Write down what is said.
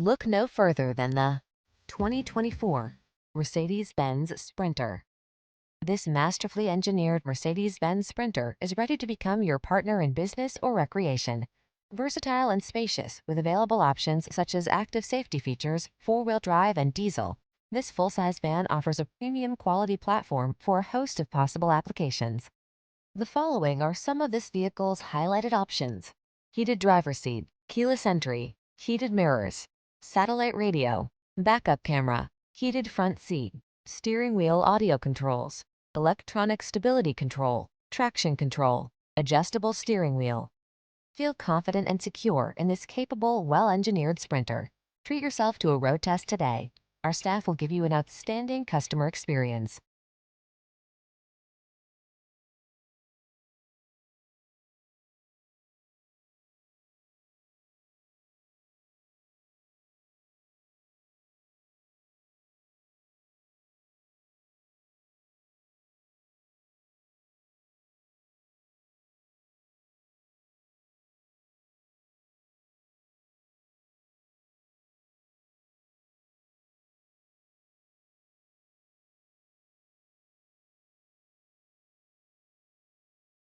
Look no further than the 2024 Mercedes-Benz Sprinter. This masterfully engineered Mercedes-Benz Sprinter is ready to become your partner in business or recreation. Versatile and spacious, with available options such as active safety features, four-wheel drive, and diesel, this full-size van offers a premium quality platform for a host of possible applications. The following are some of this vehicle's highlighted options: heated driver's seat, keyless entry, heated mirrors, satellite radio, backup camera, heated front seat, steering wheel audio controls, electronic stability control, traction control, adjustable steering wheel. Feel confident and secure in this capable, well-engineered Sprinter. Treat yourself to a road test today. Our staff will give you an outstanding customer experience.